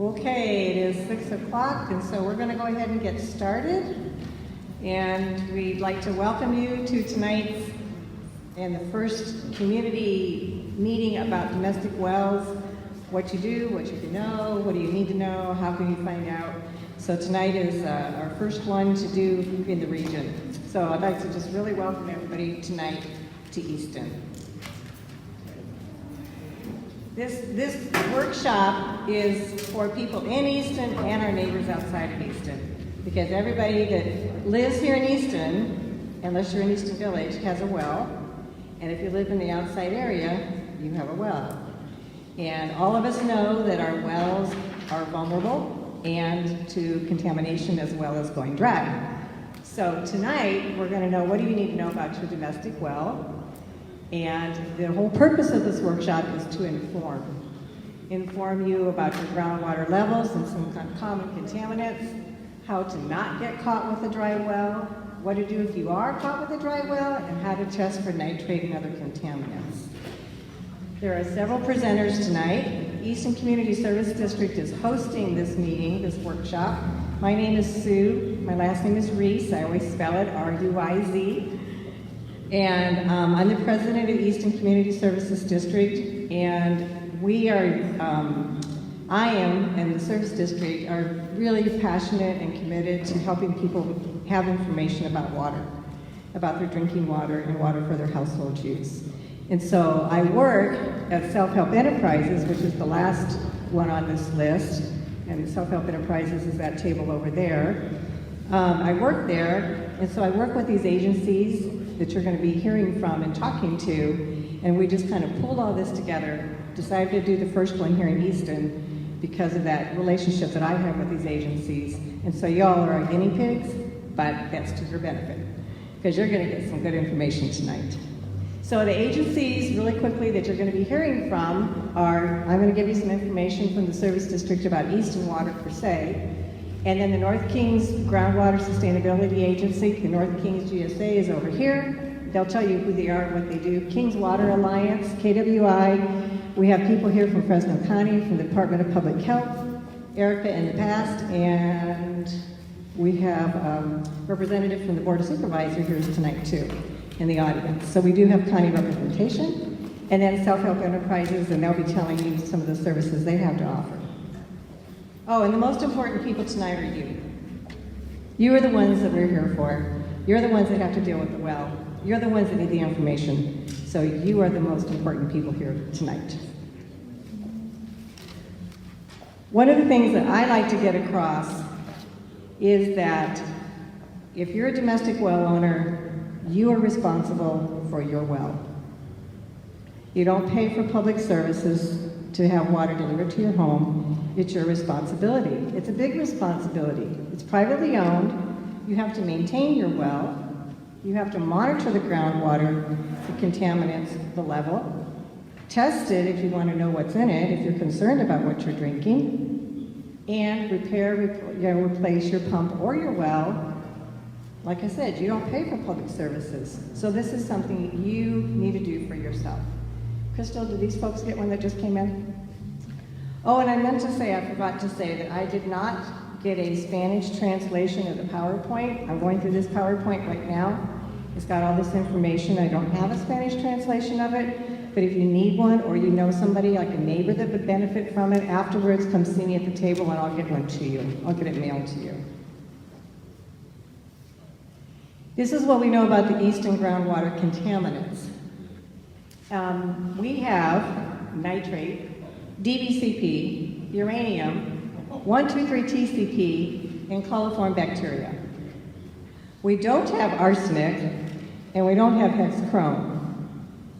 Okay, it is 6 o'clock, and so we're going to go ahead and get started. And we'd like to welcome you to tonight's and the first community meeting about domestic wells. What you do, what you can know, what do you need to know, how can you find out. So tonight is our first one to do in the region. So I'd like to just really welcome everybody tonight to Easton. This workshop is for people in Easton and our neighbors outside of Easton, because everybody that lives here in Easton, unless you're in Easton Village, has a well, and if you live in the outside area, you have a well. And all of us know that our wells are vulnerable and to contamination as well as going dry. So tonight, we're going to know what do you need to know about your domestic well. And the whole purpose of this workshop is to inform you about your groundwater levels and some common contaminants, how to not get caught with a dry well, what to do if you are caught with a dry well, and how to test for nitrate and other contaminants. There are several presenters tonight. Easton Community Service District is hosting this meeting, this workshop. My name is Sue. My last name is Reese. I always spell it R-U-I-Z. And I'm the president of Easton Community Services District, and we are, I am, and the service district are really passionate and committed to helping people have information about water, about their drinking water and water for their household use. And so I work at Self-Help Enterprises, which is the last one on this list, and Self-Help Enterprises is that table over there. I work there, and so I work with these agencies that you're going to be hearing from and talking to, and we just kind of pulled all this together, decided to do the first one here in Easton because of that relationship that I have with these agencies. And so y'all are our guinea pigs, but that's to your benefit, because you're going to get some good information tonight. So the agencies, really quickly, that you're going to be hearing from are, I'm going to give you some information from the service district about Easton Water per se, and then the North Kings Groundwater Sustainability Agency, the North Kings GSA is over here. They'll tell you who they are and what they do. Kings Water Alliance, KWI. We have people here from Fresno County, from the Department of Public Health, Erica in the past, and we have a representative from the Board of Supervisors here tonight too, in the audience. So we do have county representation. And then Self-Help Enterprises, and they'll be telling you some of the services they have to offer. Oh, and the most important people tonight are you. You are the ones that we're here for. You're the ones that have to deal with the well. You're the ones that need the information. So you are the most important people here tonight. One of the things that I like to get across is that if you're a domestic well owner, you are responsible for your well. You don't pay for public services to have water delivered to your home. It's your responsibility. It's a big responsibility. It's privately owned. You have to maintain your well. You have to monitor the groundwater, the contaminants, the level. Test it if you want to know what's in it, if you're concerned about what you're drinking. And replace your pump or your well. Like I said, you don't pay for public services. So this is something you need to do for yourself. Crystal, did these folks get one that just came in? Oh, and I forgot to say that I did not get a Spanish translation of the PowerPoint. I'm going through this PowerPoint right now. It's got all this information. I don't have a Spanish translation of it, but if you need one or you know somebody, like a neighbor that would benefit from it, afterwards come see me at the table and I'll get one to you. I'll get it mailed to you. This is what we know about the Easton groundwater contaminants. We have nitrate, DBCP, uranium, 1,2,3-TCP, and coliform bacteria. We don't have arsenic, and we don't have hexachrome.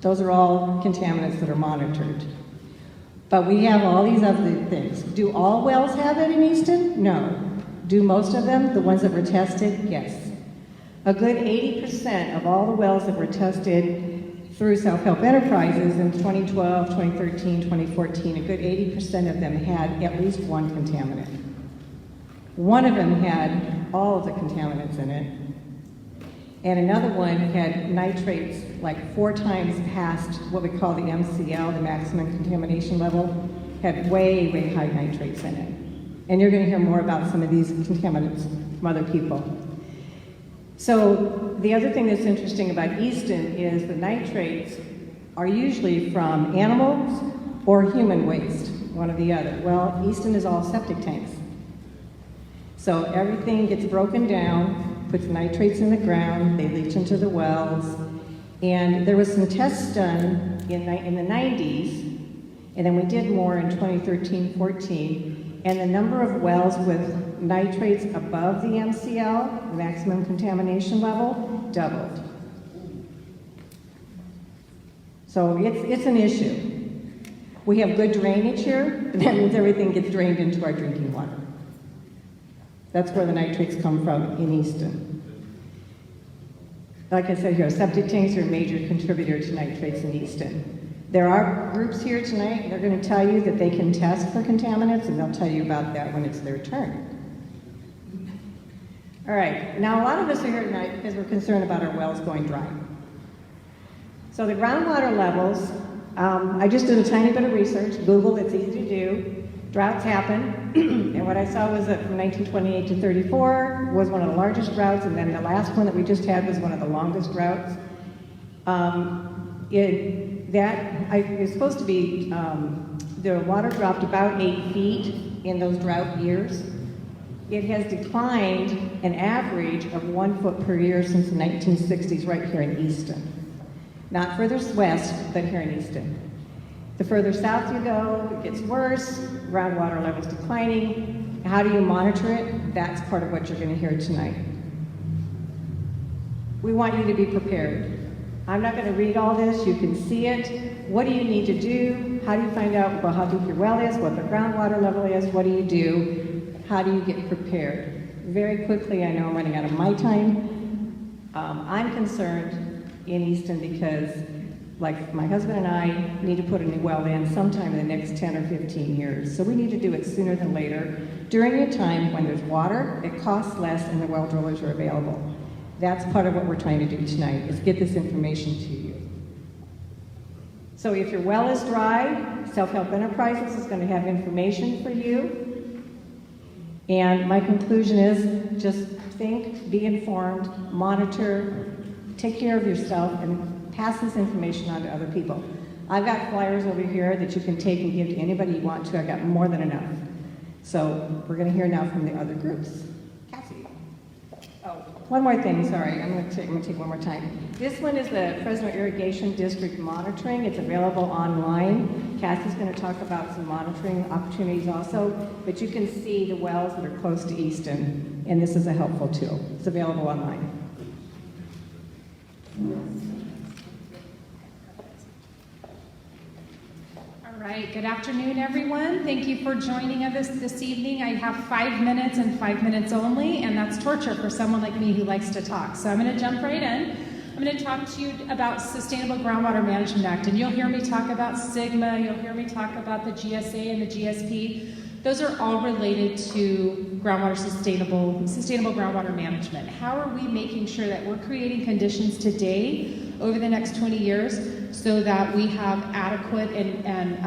Those are all contaminants that are monitored. But we have all these other things. Do all wells have it in Easton? No. Do most of them, the ones that were tested? Yes. A good 80% of all the wells that were tested through Self-Help Enterprises in 2012, 2013, 2014, a good 80% of them had at least one contaminant. One of them had all of the contaminants in it, and another one had nitrates like 4 times past what we call the MCL, the maximum contamination level, had way, way high nitrates in it. And you're going to hear more about some of these contaminants from other people. So the other thing that's interesting about Easton is the nitrates are usually from animals or human waste, one or the other. Well, Easton is all septic tanks. So everything gets broken down, puts nitrates in the ground, they leach into the wells, and there was some tests done in the 90s, and then we did more in 2013-14, and the number of wells with nitrates above the MCL, the maximum contamination level, doubled. So it's an issue. We have good drainage here, and that means everything gets drained into our drinking water. That's where the nitrates come from in Easton. Like I said here, septic tanks are a major contributor to nitrates in Easton. There are groups here tonight, they're going to tell you that they can test for contaminants, and they'll tell you about that when it's their turn. All right, now a lot of us are here tonight because we're concerned about our wells going dry. So the groundwater levels, I just did a tiny bit of research. Google, it's easy to do. Droughts happen, and what I saw was that from 1928 to 34 was one of the largest droughts, and then the last one that we just had was one of the longest droughts. It's supposed to be, the water dropped about 8 feet in those drought years. It has declined an average of 1 foot per year since the 1960s right here in Easton. Not further west, but here in Easton. The further south you go, it gets worse, groundwater levels declining. How do you monitor it? That's part of what you're going to hear tonight. We want you to be prepared. I'm not going to read all this, you can see it. What do you need to do? How do you find out how deep your well is, what the groundwater level is, what do you do? How do you get prepared? Very quickly, I know I'm running out of my time. I'm concerned in Easton because like my husband and I need to put a new well in sometime in the next 10 or 15 years. So we need to do it sooner than later, during a time when there's water, it costs less, and the well drillers are available. That's part of what we're trying to do tonight, is get this information to you. So if your well is dry, Self-Help Enterprises is going to have information for you. And my conclusion is just think, be informed, monitor, take care of yourself, and pass this information on to other people. I've got flyers over here that you can take and give to anybody you want to. I've got more than enough. So we're going to hear now from the other groups. Cassie. Oh, one more thing, sorry. I'm going to take one more time. This one is the Fresno Irrigation District monitoring. It's available online. Cassie's going to talk about some monitoring opportunities also, but you can see the wells that are close to Easton, and this is a helpful tool. It's available online. All right, good afternoon, everyone. Thank you for joining us this evening. I have 5 minutes and 5 minutes only, and that's torture for someone like me who likes to talk. So I'm going to jump right in. I'm going to talk to you about Sustainable Groundwater Management Act, and you'll hear me talk about SGMA, you'll hear me talk about the GSA and the GSP. Those are all related to sustainable groundwater management. How are we making sure that we're creating conditions today over the next 20 years so that we have adequate and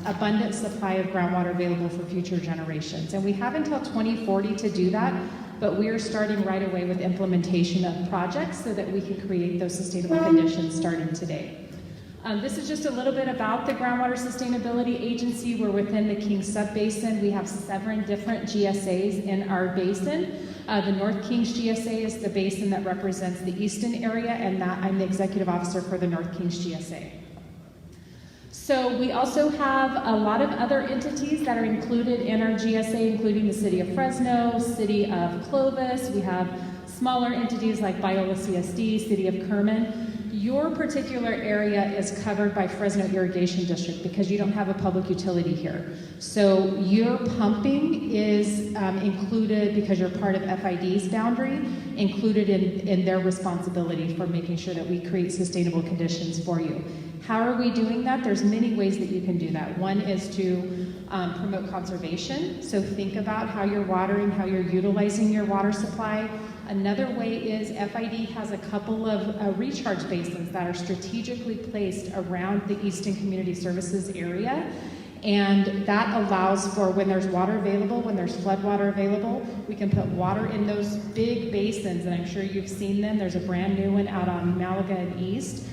abundant supply of groundwater available for future generations? And we have until 2040 to do that, but we are starting right away with implementation of projects so that we can create those sustainable conditions starting today. This is just a little bit about the Groundwater Sustainability Agency. We're within the Kings Sub-Basin. We have 7 different GSAs in our basin. The North Kings GSA is the basin that represents the Easton area, and I'm the executive officer for the North Kings GSA. So we also have a lot of other entities that are included in our GSA, including the City of Fresno, City of Clovis. We have smaller entities like Biola CSD, City of Kerman. Your particular area is covered by Fresno Irrigation District because you don't have a public utility here. So your pumping is included, because you're part of FID's boundary, included in their responsibility for making sure that we create sustainable conditions for you. How are we doing that? There's many ways that you can do that. One is to promote conservation. So think about how you're watering, how you're utilizing your water supply. Another way is FID has a couple of recharge basins that are strategically placed around the Easton Community Services area. And that allows for when there's water available, when there's flood water available, we can put water in those big basins, and I'm sure you've seen them. There's a brand new one out on Malaga and East.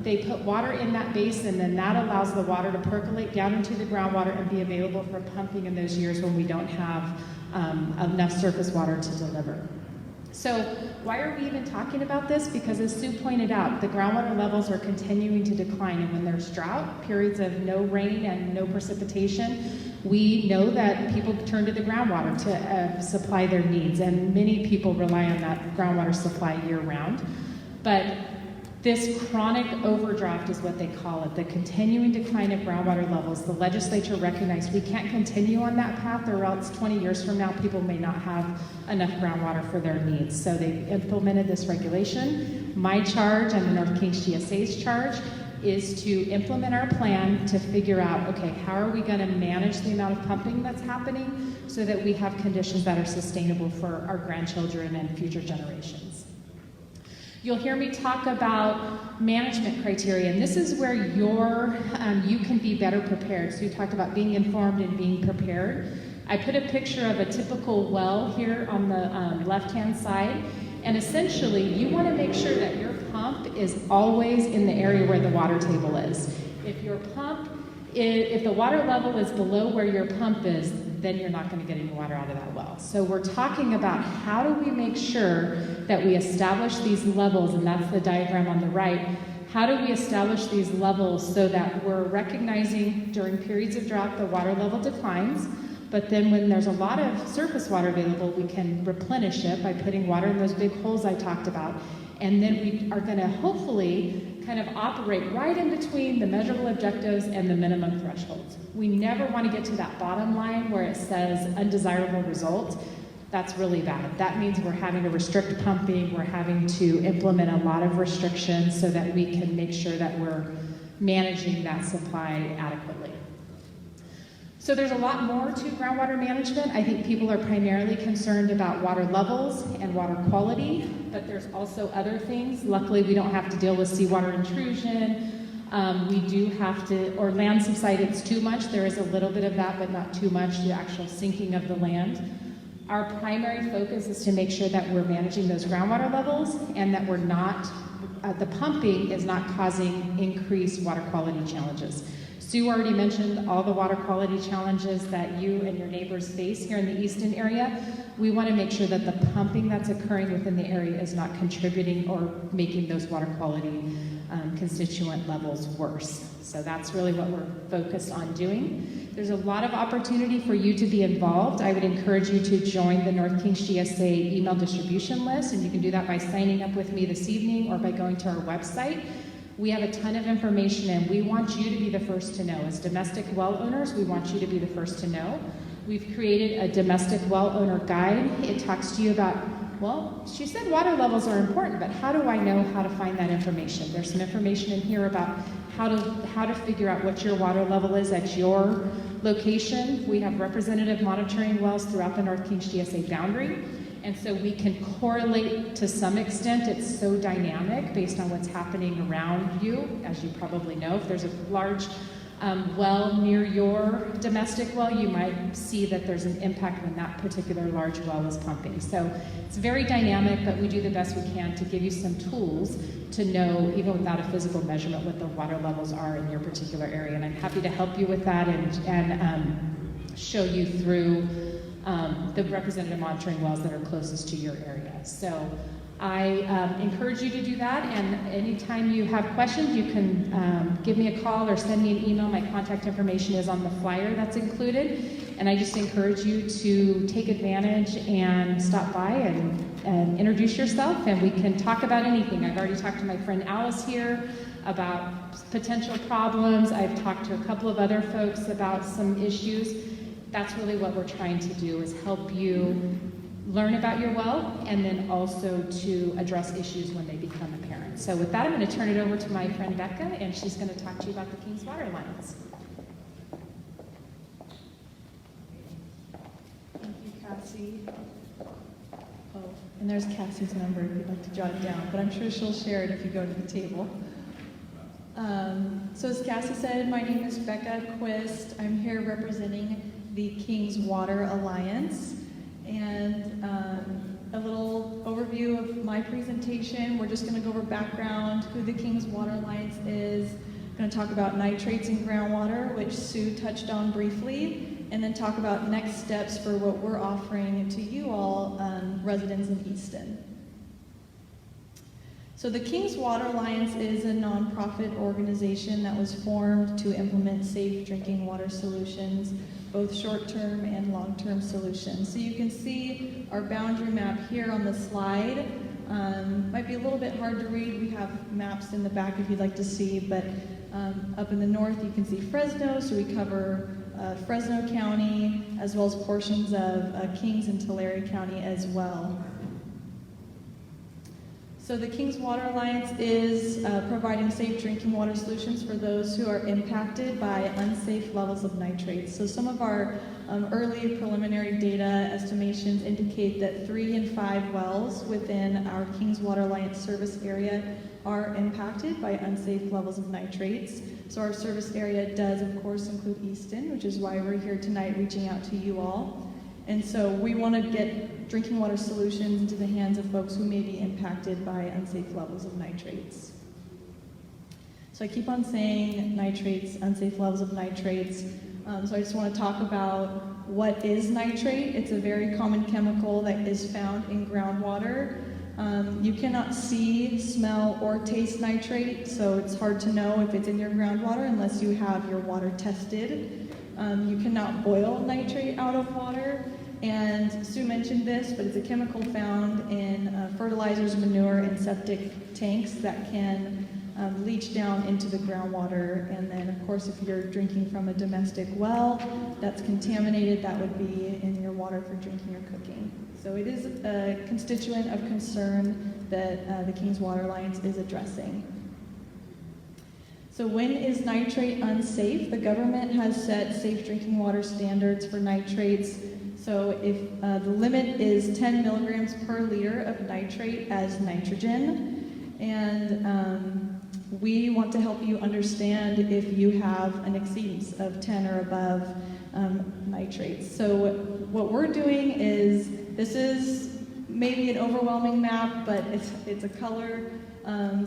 They put water in that basin, and that allows the water to percolate down into the groundwater and be available for pumping in those years when we don't have enough surface water to deliver. So why are we even talking about this? Because as Sue pointed out, the groundwater levels are continuing to decline, and when there's drought, periods of no rain and no precipitation, we know that people turn to the groundwater to supply their needs, and many people rely on that groundwater supply year-round. But this chronic overdraft is what they call it, the continuing decline of groundwater levels. The legislature recognized we can't continue on that path, or else 20 years from now, people may not have enough groundwater for their needs. So they implemented this regulation. My charge and the North Kings GSA's charge is to implement our plan to figure out, okay, how are we gonna manage the amount of pumping that's happening so that we have conditions that are sustainable for our grandchildren and future generations. You'll hear me talk about management criteria, and this is where you can be better prepared. So you talked about being informed and being prepared. I put a picture of a typical well here on the left-hand side, and essentially you want to make sure that your pump is always in the area where the water table is. If the water level is below where your pump is, then you're not going to get any water out of that well. So we're talking about how do we make sure that we establish these levels, and that's the diagram on the right. How do we establish these levels so that we're recognizing during periods of drought the water level declines, but then when there's a lot of surface water available, we can replenish it by putting water in those big holes I talked about. And then we are going to hopefully kind of operate right in between the measurable objectives and the minimum thresholds. We never want to get to that bottom line where it says undesirable result. That's really bad. That means we're having to restrict pumping, we're having to implement a lot of restrictions so that we can make sure that we're managing that supply adequately. So there's a lot more to groundwater management. I think people are primarily concerned about water levels and water quality, but there's also other things. Luckily, we don't have to deal with seawater intrusion. We do have to, or land subsidence too much. There is a little bit of that, but not too much, the actual sinking of the land. Our primary focus is to make sure that we're managing those groundwater levels and that we're not, the pumping is not causing increased water quality challenges. Sue already mentioned all the water quality challenges that you and your neighbors face here in the Easton area. We want to make sure that the pumping that's occurring within the area is not contributing or making those water quality constituent levels worse. So that's really what we're focused on doing. There's a lot of opportunity for you to be involved. I would encourage you to join the North Kings GSA email distribution list, and you can do that by signing up with me this evening or by going to our website. We have a ton of information, and we want you to be the first to know. As domestic well owners, we want you to be the first to know. We've created a domestic well owner guide. It talks to you about, well, she said water levels are important, but how do I know how to find that information? There's some information in here about how to figure out what your water level is at your location. We have representative monitoring wells throughout the North Kings GSA boundary. And so we can correlate to some extent. It's so dynamic based on what's happening around you. As you probably know, if there's a large well near your domestic well, you might see that there's an impact when that particular large well is pumping. So it's very dynamic, but we do the best we can to give you some tools to know, even without a physical measurement, what the water levels are in your particular area. And I'm happy to help you with that and show you through the representative monitoring wells that are closest to your area. So I encourage you to do that, and anytime you have questions, you can give me a call or send me an email. My contact information is on the flyer that's included, and I just encourage you to take advantage and stop by and introduce yourself, and we can talk about anything. I've already talked to my friend Alice here about potential problems. I've talked to a couple of other folks about some issues. That's really what we're trying to do, is help you learn about your well and then also to address issues when they become apparent. So with that, I'm going to turn it over to my friend Becca, and she's going to talk to you about the King's Water Alliance. Thank you, Cassie. Oh, and there's Cassie's number if you'd like to jot it down, but I'm sure she'll share it if you go to the table. So as Cassie said, my name is Becca Quist. I'm here representing the King's Water Alliance. And a little overview of my presentation. We're just going to go over background, who the King's Water Alliance is. I'm going to talk about nitrates in groundwater, which Sue touched on briefly, and then talk about next steps for what we're offering to you all, residents in Easton. So the King's Water Alliance is a nonprofit organization that was formed to implement safe drinking water solutions, both short-term and long-term solutions. So you can see our boundary map here on the slide. Might be a little bit hard to read. We have maps in the back if you'd like to see, but up in the north you can see Fresno, so we cover Fresno County, as well as portions of Kings and Tulare County as well. So the King's Water Alliance is providing safe drinking water solutions for those who are impacted by unsafe levels of nitrates. So some of our early preliminary data estimations indicate that 3 in 5 wells within our King's Water Alliance service area are impacted by unsafe levels of nitrates. So our service area does, of course, include Easton, which is why we're here tonight reaching out to you all. And so we want to get drinking water solutions into the hands of folks who may be impacted by unsafe levels of nitrates. So I keep on saying nitrates, unsafe levels of nitrates. So I just want to talk about what is nitrate. It's a very common chemical that is found in groundwater. You cannot see, smell, or taste nitrate, so it's hard to know if it's in your groundwater unless you have your water tested. You cannot boil nitrate out of water, and Sue mentioned this, but it's a chemical found in fertilizers, manure, and septic tanks that can leach down into the groundwater. And then, of course, if you're drinking from a domestic well that's contaminated, that would be in your water for drinking or cooking. So it is a constituent of concern that the King's Water Alliance is addressing. So when is nitrate unsafe? The government has set safe drinking water standards for nitrates. So if the limit is 10 milligrams per liter of nitrate as nitrogen, and we want to help you understand if you have an exceedance of 10 or above nitrates. So what we're doing is, this is maybe an overwhelming map, but it's a color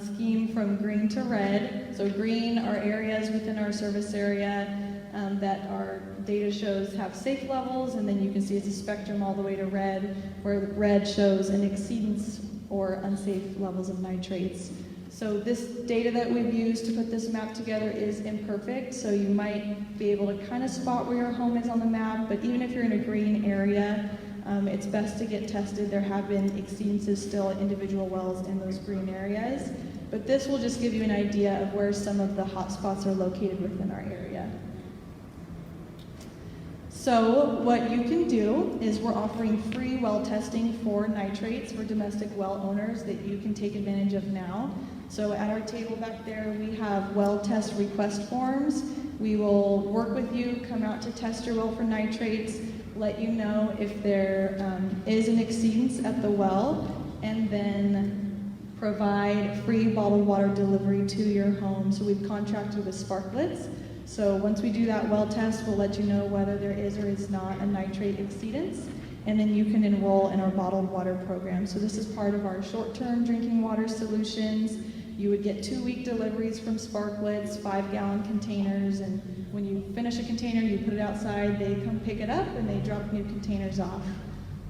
scheme from green to red. So green are areas within our service area that our data shows have safe levels, and then you can see it's a spectrum all the way to red, where red shows an exceedance or unsafe levels of nitrates. So this data that we've used to put this map together is imperfect, so you might be able to kind of spot where your home is on the map, but even if you're in a green area, it's best to get tested. There have been exceedances still at individual wells in those green areas, but this will just give you an idea of where some of the hot spots are located within our area. So what you can do is we're offering free well testing for nitrates for domestic well owners that you can take advantage of now. So at our table back there, we have well test request forms. We will work with you, come out to test your well for nitrates, let you know if there is an exceedance at the well, and then provide free bottled water delivery to your home. So we've contracted with Sparklets. So once we do that well test, we'll let you know whether there is or is not a nitrate exceedance, and then you can enroll in our bottled water program. So this is part of our short-term drinking water solutions. You would get 2-week deliveries from Sparklets, 5-gallon containers, and when you finish a container, you put it outside, they come pick it up, and they drop new containers off.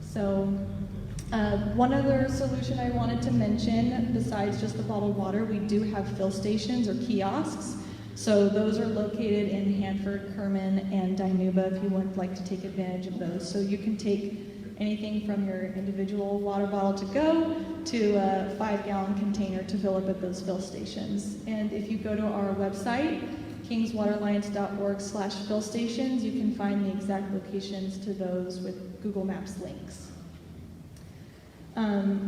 So one other solution I wanted to mention, besides just the bottled water, we do have fill stations or kiosks. So those are located in Hanford, Kerman, and Dinuba if you would like to take advantage of those. So you can take anything from your individual water bottle to go to a 5-gallon container to fill up at those fill stations. And if you go to our website, kingswateralliance.org/fill stations, you can find the exact locations to those with Google Maps links.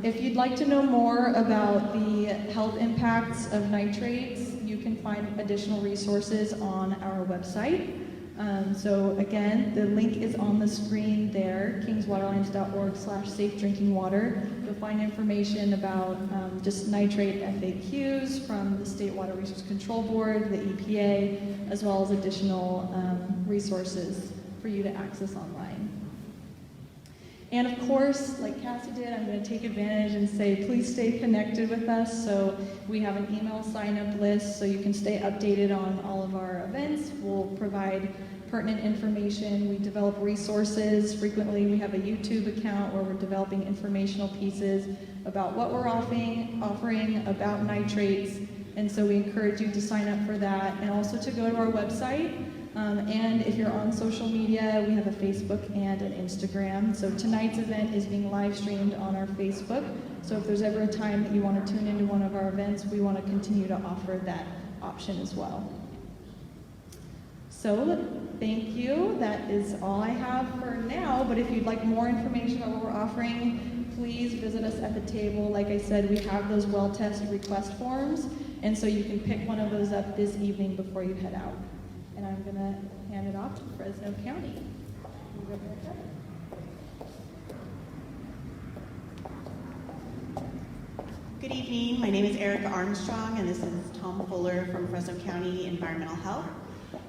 If you'd like to know more about the health impacts of nitrates, you can find additional resources on our website. So again, the link is on the screen there, kingswaterlines.org/safe-drinking-water. You'll find information about just nitrate FAQs from the State Water Resource Control Board, the EPA, as well as additional resources for you to access online. And of course, like Cassie did, I'm going to take advantage and say, please stay connected with us. So we have an email sign-up list so you can stay updated on all of our events. We'll provide pertinent information. We develop resources. Frequently, we have a YouTube account where we're developing informational pieces about what we're offering about nitrates. And so we encourage you to sign up for that and also to go to our website. And if you're on social media, we have a Facebook and an Instagram. So tonight's event is being live streamed on our Facebook. So if there's ever a time that you want to tune into one of our events, we want to continue to offer that option as well. So thank you. That is all I have for now. But if you'd like more information on what we're offering, please visit us at the table. Like I said, we have those well test request forms. And so you can pick one of those up this evening before you head out. And I'm going to hand it off to Fresno County. Good evening. My name is Erica Armstrong, and this is Tom Fuller from Fresno County Environmental Health.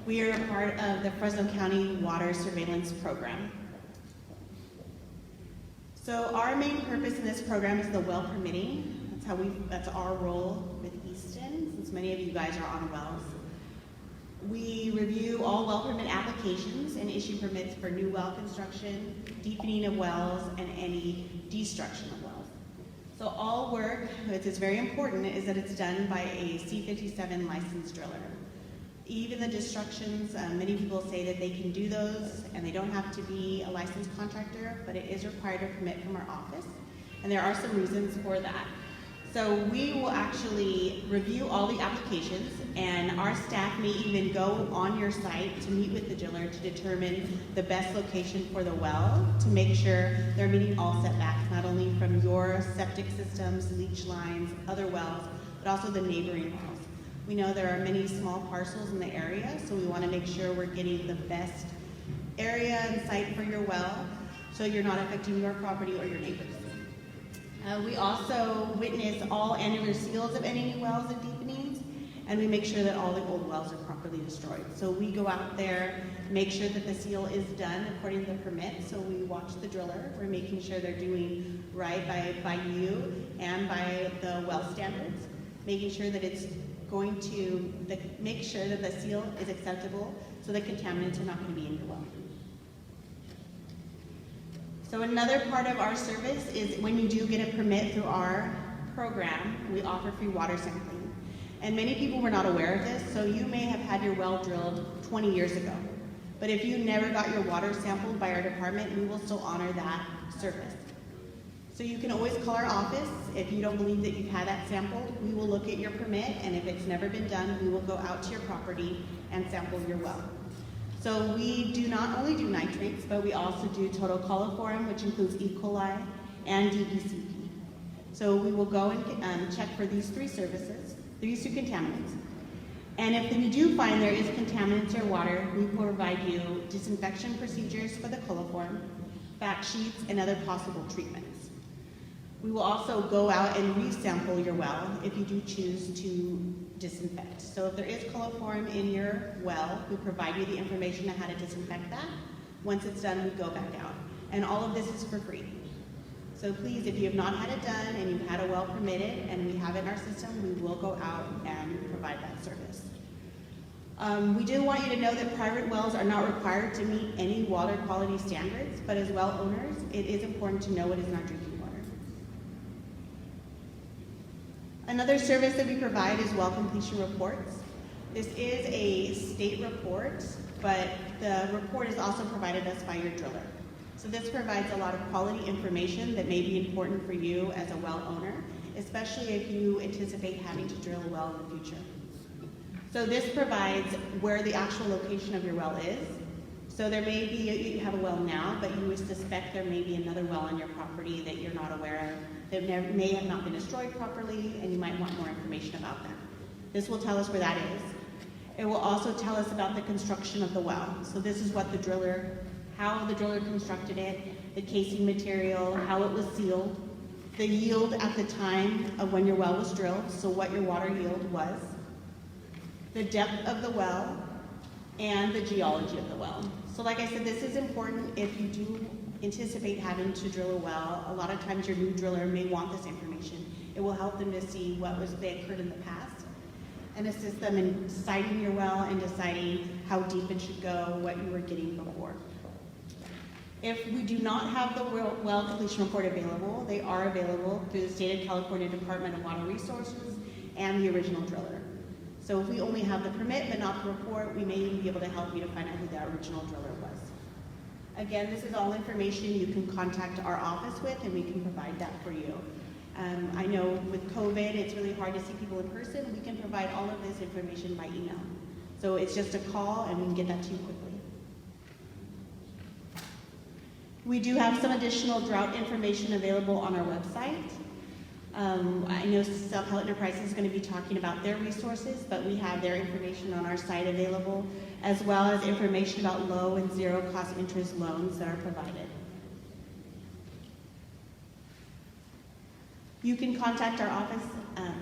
We are a part of the Fresno County Water Surveillance Program. So our main purpose in this program is the well permitting. That's our role with Easton, since many of you guys are on wells. We review all well permit applications and issue permits for new well construction, deepening of wells, and any destruction of wells. So all work, which is very important, is that it's done by a C57 licensed driller. Even the destructions, many people say that they can do those and they don't have to be a licensed contractor, but it is required a permit from our office, and there are some reasons for that. So we will actually review all the applications, and our staff may even go on your site to meet with the driller to determine the best location for the well to make sure they're meeting all setbacks, not only from your septic systems, leach lines, other wells, but also the neighboring wells. We know there are many small parcels in the area, so we want to make sure we're getting the best area and site for your well so you're not affecting your property or your neighbors. We also witness all annular seals of any new wells and deepenings, and we make sure that all the old wells are properly destroyed. So we go out there, make sure that the seal is done according to the permit, so we watch the driller. We're making sure they're doing right by you and by the well standards, making sure that it's going to make sure that the seal is acceptable so the contaminants are not going to be in your well. So another part of our service is when you do get a permit through our program, we offer free water sampling. And many people were not aware of this, so you may have had your well drilled 20 years ago. But if you never got your water sampled by our department, we will still honor that service. So you can always call our office. If you don't believe that you've had that sampled, we will look at your permit, and if it's never been done, we will go out to your property and sample your well. So we do not only do nitrates, but we also do total coliform, which includes E. coli and DBCP. So we will go and check for these three services, these two contaminants. And if we do find there is contaminants in your water, we will provide you disinfection procedures for the coliform, fact sheets, and other possible treatments. We will also go out and resample your well if you do choose to disinfect. So if there is coliform in your well, we provide you the information on how to disinfect that. Once it's done, we go back out. And all of this is for free. So please, if you have not had it done and you've had a well permitted and we have it in our system, we will go out and provide that service. We do want you to know that private wells are not required to meet any water quality standards, but as well owners, it is important to know what is in our drinking water. Another service that we provide is well completion reports. This is a state report, but the report is also provided us by your driller. So this provides a lot of quality information that may be important for you as a well owner, especially if you anticipate having to drill a well in the future. So this provides where the actual location of your well is. So there may be, you have a well now, but you would suspect there may be another well on your property that you're not aware of, that may have not been destroyed properly, and you might want more information about that. This will tell us where that is. It will also tell us about the construction of the well. So this is what how the driller constructed it, the casing material, how it was sealed, the yield at the time of when your well was drilled, so what your water yield was, the depth of the well, and the geology of the well. So like I said, this is important if you do anticipate having to drill a well. A lot of times your new driller may want this information. It will help them to see what they occurred in the past and assist them in siting your well and deciding how deep it should go, what you were getting before. If we do not have the well completion report available, they are available through the State of California Department of Water Resources and the original driller. So if we only have the permit but not the report, we may even be able to help you to find out who that original driller was. Again, this is all information you can contact our office with, and we can provide that for you. I know with COVID, it's really hard to see people in person. We can provide all of this information by email. So it's just a call, and we can get that to you quickly. We do have some additional drought information available on our website. I know Self-Help Enterprises is going to be talking about their resources, but we have their information on our site available, as well as information about low and zero cost interest loans that are provided. You can contact our office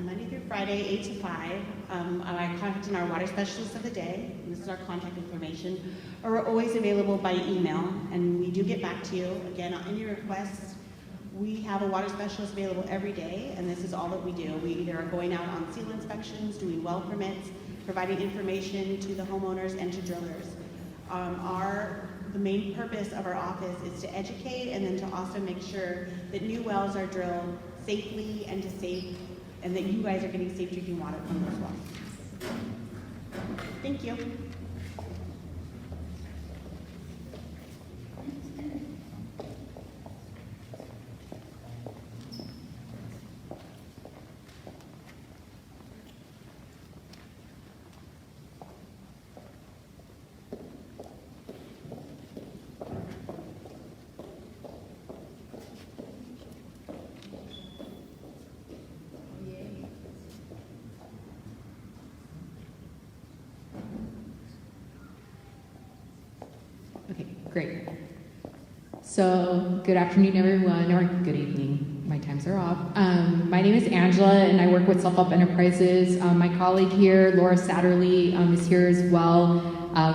Monday through Friday, 8 to 5. I'm contacting our water specialist of the day. This is our contact information. Or we're always available by email, and we do get back to you. Again, on any requests, we have a water specialist available every day, and this is all that we do. We either are going out on seal inspections, doing well permits, providing information to the homeowners and to drillers. The main purpose of our office is to educate and then to also make sure that new wells are drilled safely and that you guys are getting safe drinking water from those wells. Thank you. Great. So, good afternoon, everyone, or good evening. My times are off. My name is Angela, and I work with Self-Help Enterprises. My colleague here, Laura Satterley, is here as well.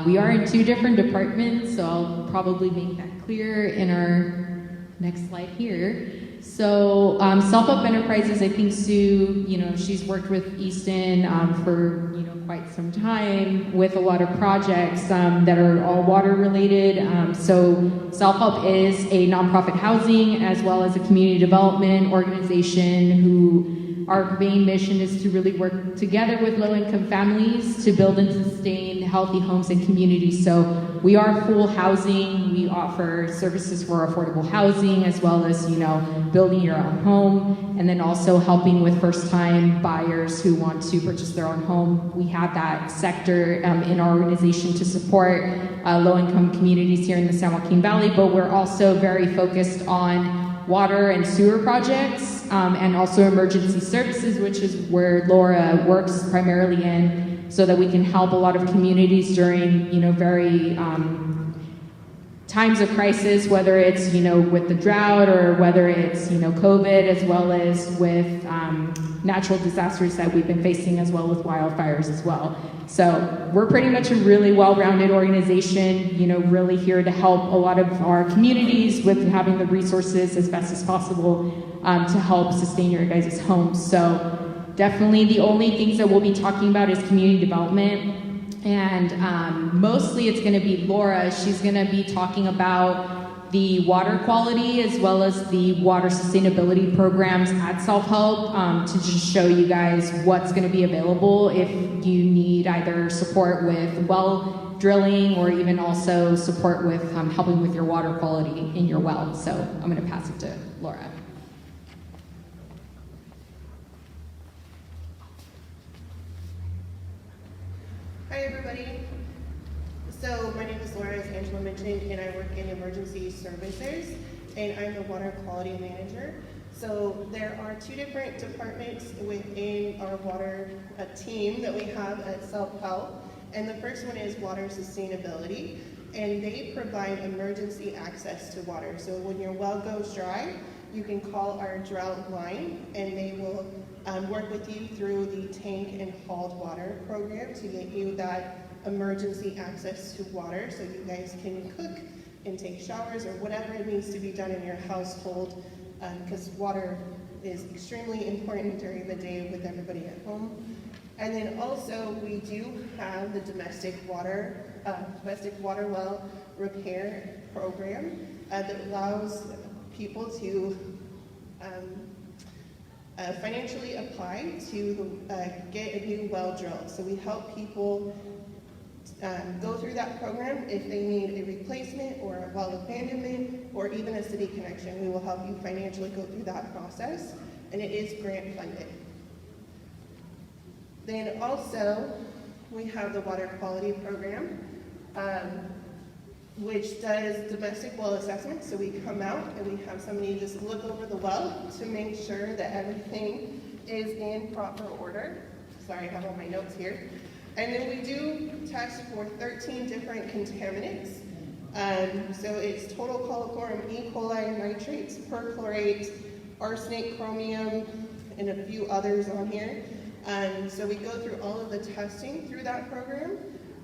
We are in 2 different departments, so I'll probably make that clear in our next slide here. So, Self-Help Enterprises, I think Sue, she's worked with Easton for, quite some time with a lot of projects that are all water related. So Self-Help is a nonprofit housing as well as a community development organization who our main mission is to really work together with low-income families to build and sustain healthy homes and communities. So we are full housing. We offer services for affordable housing as well as, building your own home, and then also helping with first-time buyers who want to purchase their own home. We have that sector in our organization to support low-income communities here in the San Joaquin Valley, but we're also very focused on water and sewer projects and also emergency services, which is where Laura works primarily in, so that we can help a lot of communities during, very times of crisis, whether it's, with the drought or whether it's, COVID, as well as with natural disasters that we've been facing, as well with wildfires as well. So we're pretty much a really well-rounded organization, really here to help a lot of our communities with having the resources as best as possible to help sustain your guys' homes. So definitely the only things that we'll be talking about is community development. And mostly it's going to be Laura. She's going to be talking about the water quality as well as the water sustainability programs at Self-Help to just show you guys what's going to be available if you need either support with well drilling or even also support with helping with your water quality in your well. So I'm going to pass it to Laura. Hi everybody. So my name is Laura, as Angela mentioned, and I work in emergency services, and I'm the water quality manager. So there are 2 different departments within our water team that we have at Self-Help, And the first one is water sustainability, and they provide emergency access to water. So when your well goes dry, you can call our drought line, and they will work with you through the tank and hauled water program to get you that emergency access to water so you guys can cook and take showers or whatever it needs to be done in your household, because water is extremely important during the day with everybody at home. And then also we do have the domestic water well repair program that allows people to financially apply to get a new well drilled. So we help people go through that program if they need a replacement or a well abandonment or even a city connection. We will help you financially go through that process, and it is grant funded. Then also we have the water quality program, which does domestic well assessment. So we come out and we have somebody just look over the well to make sure that everything is in proper order. Sorry, I have all my notes here. And then we do test for 13 different contaminants. So it's total coliform, E. coli, nitrates, perchlorate, arsenic, chromium, and a few others on here. So we go through all of the testing through that program.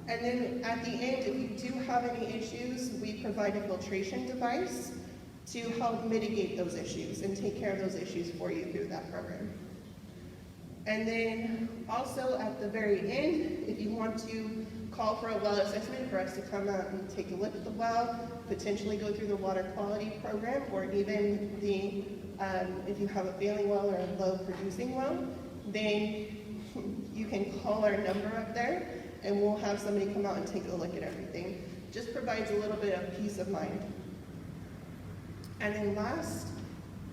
And then at the end, if you do have any issues, we provide a filtration device to help mitigate those issues and take care of those issues for you through that program. And then also at the very end, if you want to call for a well assessment for us to come out and take a look at the well, potentially go through the water quality program, or even the, if you have a failing well or a low producing well, then you can call our number up there and we'll have somebody come out and take a look at everything. Just provides a little bit of peace of mind. And then last,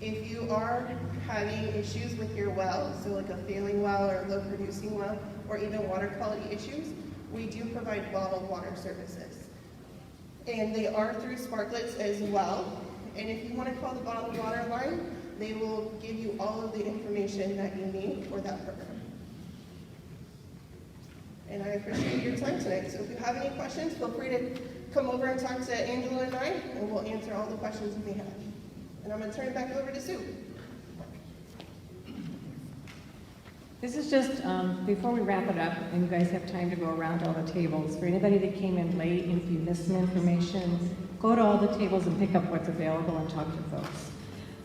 if you are having issues with your well, so like a failing well or a low producing well, or even water quality issues, we do provide bottled water services. And they are through Sparklets as well. And if you want to call the bottled water line, they will give you all of the information that you need for that program. And I appreciate your time tonight. So if you have any questions, feel free to come over and talk to Angela and I, and we'll answer all the questions you may have. And I'm going to turn it back over to Sue. This is just, before we wrap it up, and you guys have time to go around all the tables, for anybody that came in late, and if you missed some information, go to all the tables and pick up what's available and talk to folks.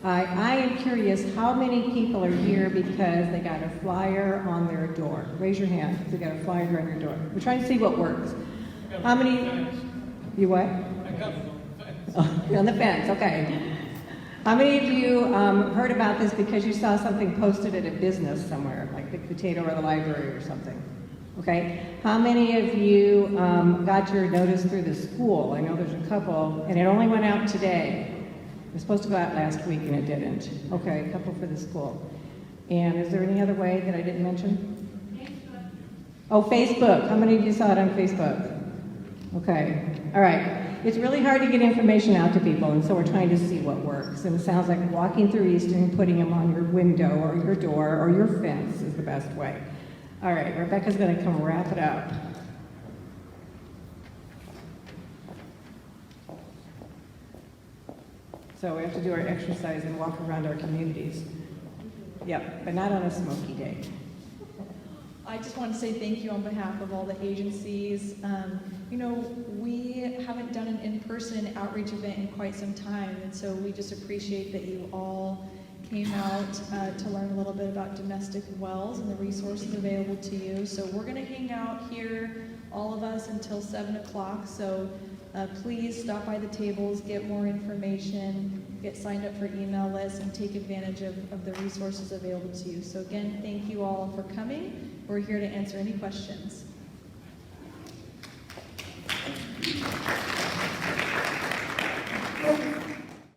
I am curious how many people are here because they got a flyer on their door. Raise your hand if they got a flyer on your door. We're trying to see what works. How many? You what? I got it on the fence. Oh, you're on the fence, okay. How many of you heard about this because you saw something posted at a business somewhere, like Big Potato or the library or something? Okay. How many of you got your notice through the school? I know there's a couple, and it only went out today. It was supposed to go out last week and it didn't. Okay, a couple for the school. And is there any other way that I didn't mention? Facebook. Oh, Facebook. How many of you saw it on Facebook? Okay. All right. It's really hard to get information out to people, and so we're trying to see what works. And it sounds like walking through Easton, putting them on your window or your door or your fence is the best way. All right, Rebecca's going to come wrap it up. So we have to do our exercise and walk around our communities. Yep, but not on a smoky day. I just want to say thank you on behalf of all the agencies. You know, we haven't done an in-person outreach event in quite some time, and so we just appreciate that you all came out to learn a little bit about domestic wells and the resources available to you. So we're going to hang out here, all of us, until 7 o'clock. So please stop by the tables, get more information, get signed up for email lists, and take advantage of the resources available to you. So again, thank you all for coming. We're here to answer any questions.